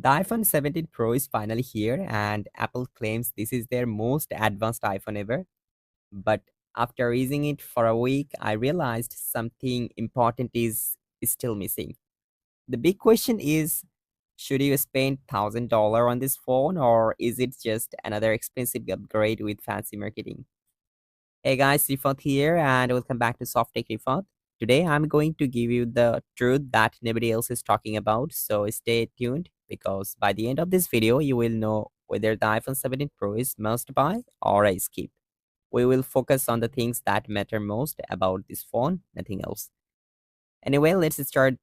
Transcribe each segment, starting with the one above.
The iPhone 17 Pro is finally here, and Apple claims this is their most advanced iPhone ever. But after using it for a week, I realized something important is still missing. The big question is, should you spend $1,000 on this phone, or is it just another expensive upgrade with fancy marketing? Hey guys, Rifat here, and welcome back to Softech Rifat. Today I'm going to give you the truth that nobody else is talking about, so stay tuned because by the end of this video, you will know whether the iPhone 17 Pro is must buy or a skip. We will focus on the things that matter most about this phone, nothing else. Anyway, let's start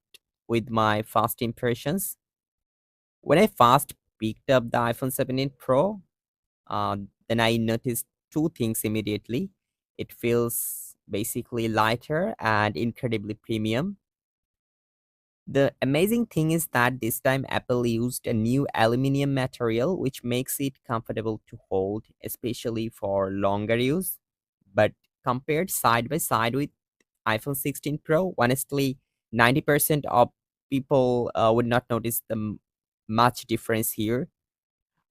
with my first impressions. When I first picked up the iPhone 17 Pro, uh, then I noticed two things immediately. It feels basically lighter and incredibly premium. The amazing thing is that this time Apple used a new aluminum material which makes it comfortable to hold, especially for longer use. But compared side by side with iPhone 16 Pro, honestly, 90% of people would not notice much difference here.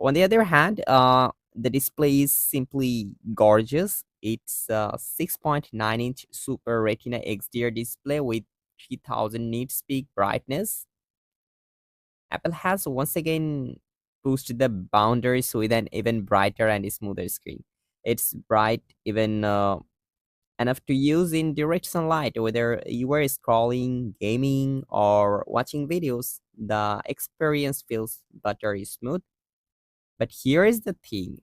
On the other hand, the display is simply gorgeous. It's a 6.9-inch Super Retina XDR display with 3000 nits peak brightness. Apple has once again pushed the boundaries with an even brighter and smoother screen. It's bright even enough to use in direct sunlight, whether you were scrolling, gaming, or watching videos. The experience feels buttery smooth. But here is the thing.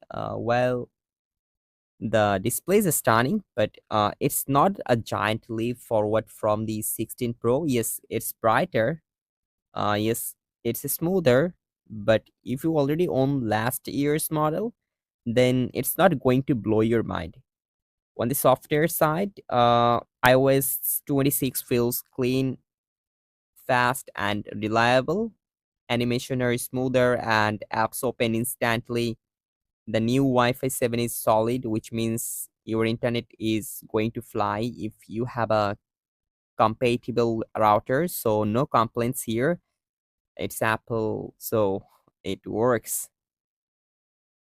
The display is stunning, but it's not a giant leap forward from the 16 Pro. Yes, it's brighter. Yes, it's smoother. But if you already own last year's model, then it's not going to blow your mind. On the software side, iOS 26 feels clean, fast, and reliable. Animation are smoother, and apps open instantly. The new Wi-Fi 7 is solid, which means your internet is going to fly if you have a compatible router. So no complaints here. It's Apple, so it works.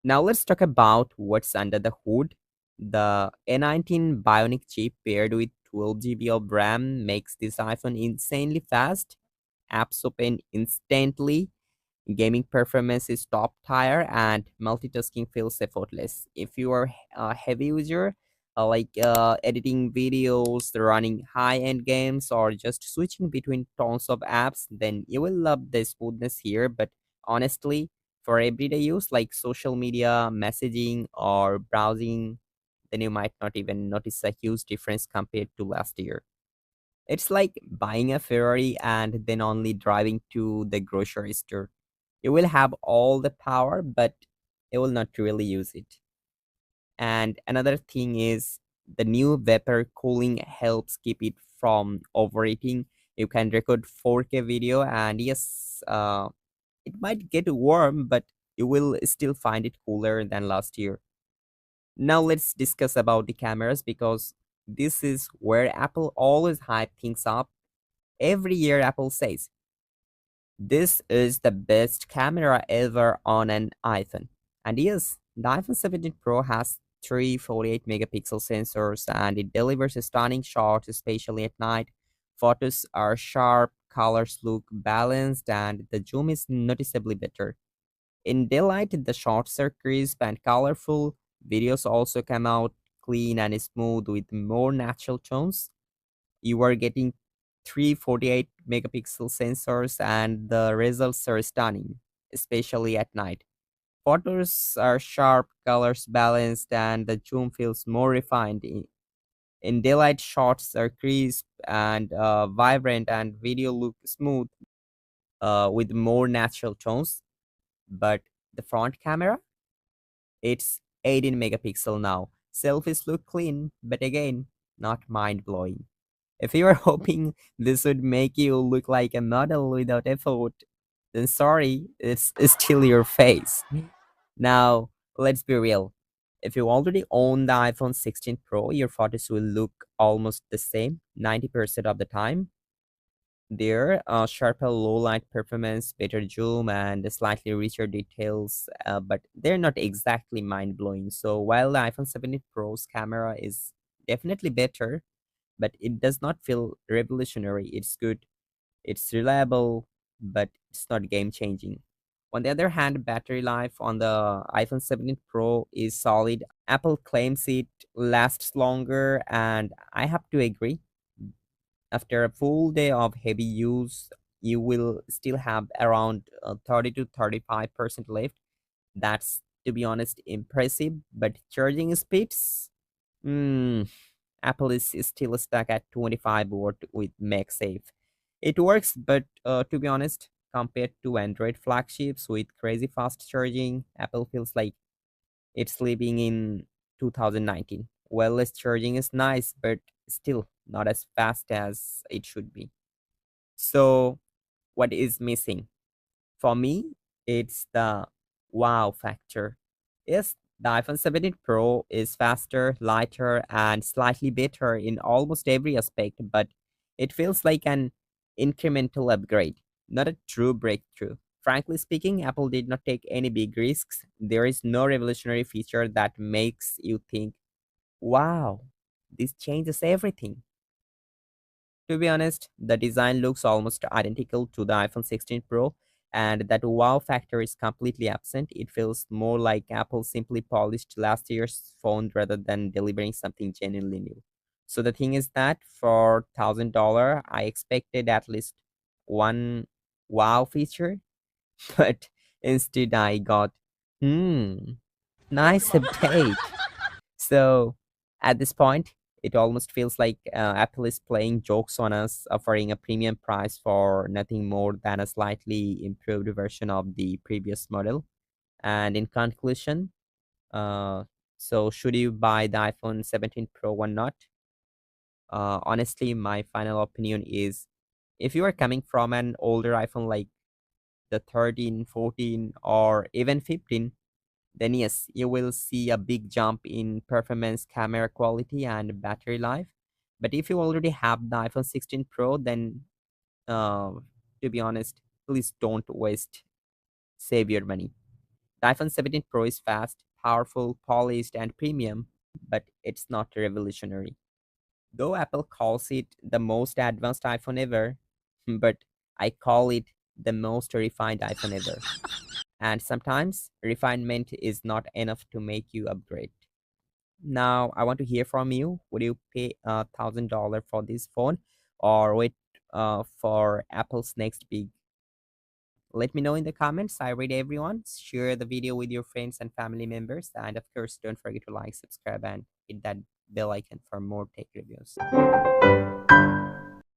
Now let's talk about what's under the hood. The A19 Bionic chip paired with 12 GB of RAM makes this iPhone insanely fast. Apps open instantly. Gaming performance is top tier, and multitasking feels effortless. If you are a heavy user, editing videos, running high-end games, or just switching between tons of apps, then you will love the smoothness here. But honestly, for everyday use like social media, messaging, or browsing, then you might not even notice a huge difference compared to last year. It's like buying a Ferrari and then only driving to the grocery store. You will have all the power, but you will not really use it. And another thing is the new vapor cooling helps keep it from overheating. You can record 4K video, and yes, it might get warm, but you will still find it cooler than last year. Now let's discuss about the cameras because this is where Apple always hype things up. Every year Apple says, this is the best camera ever on an iPhone. And yes, the iPhone 17 Pro has three 48 megapixel sensors and it delivers stunning shots, especially at night. Photos are sharp, colors look balanced, and the zoom is noticeably better. In daylight, the shots are crisp and colorful. Videos also come out clean and smooth with more natural tones. You are getting three 48 megapixel sensors and the results are stunning, especially at night. Photos are sharp, colors balanced, and the zoom feels more refined. In daylight, shots are crisp and vibrant, and video look smooth with more natural tones. But the front camera, it's 18 megapixel now. Selfies look clean, but again, not mind blowing. If you are hoping this would make you look like a model without effort, then sorry, it's still your face. Now, let's be real. If you already own the iPhone 16 Pro, your photos will look almost the same 90% of the time. There, sharper low light performance, better zoom, and slightly richer details, but they're not exactly mind blowing. So while the iPhone 17 Pro's camera is definitely better, but it does not feel revolutionary. It's good, it's reliable, but it's not game changing. On the other hand, battery life on the iPhone 17 Pro is solid. Apple claims it lasts longer, and I have to agree. After a full day of heavy use, you will still have around 30 to 35% left. That's, to be honest, impressive. But charging speeds, hmm, Apple is still stuck at 25 watt with MagSafe. It works, but to be honest, compared to Android flagships with crazy fast charging, Apple feels like it's living in 2019. Wireless charging is nice, but still not as fast as it should be. So, what is missing? For me, it's the wow factor. Yes, the iPhone 17 Pro is faster, lighter, and slightly better in almost every aspect, but it feels like an incremental upgrade, not a true breakthrough. Frankly speaking, Apple did not take any big risks. There is no revolutionary feature that makes you think, wow, this changes everything. To be honest, the design looks almost identical to the iPhone 16 Pro, and that wow factor is completely absent. It feels more like Apple simply polished last year's phone rather than delivering something genuinely new. So the thing is that for $1,000, I expected at least one wow feature, but instead I got, hmm, nice update. So at this point, it almost feels like Apple is playing jokes on us, offering a premium price for nothing more than a slightly improved version of the previous model. And in conclusion, uh, so should you buy the iPhone 17 Pro or not? Honestly, my final opinion is if you are coming from an older iPhone like the 13, 14, or even 15, then yes, you will see a big jump in performance, camera quality, and battery life. But if you already have the iPhone 16 Pro, then uh, to be honest, please don't waste, save your money. The iPhone 17 Pro is fast, powerful, polished, and premium, but it's not revolutionary. Though Apple calls it the most advanced iPhone ever, but I call it the most refined iPhone ever. And sometimes refinement is not enough to make you upgrade. Now, I want to hear from you. Would you pay $1,000 for this phone or wait for Apple's next big? Let me know in the comments. I read everyone. Share the video with your friends and family members. And of course, don't forget to like, subscribe, and hit that bell icon for more tech reviews.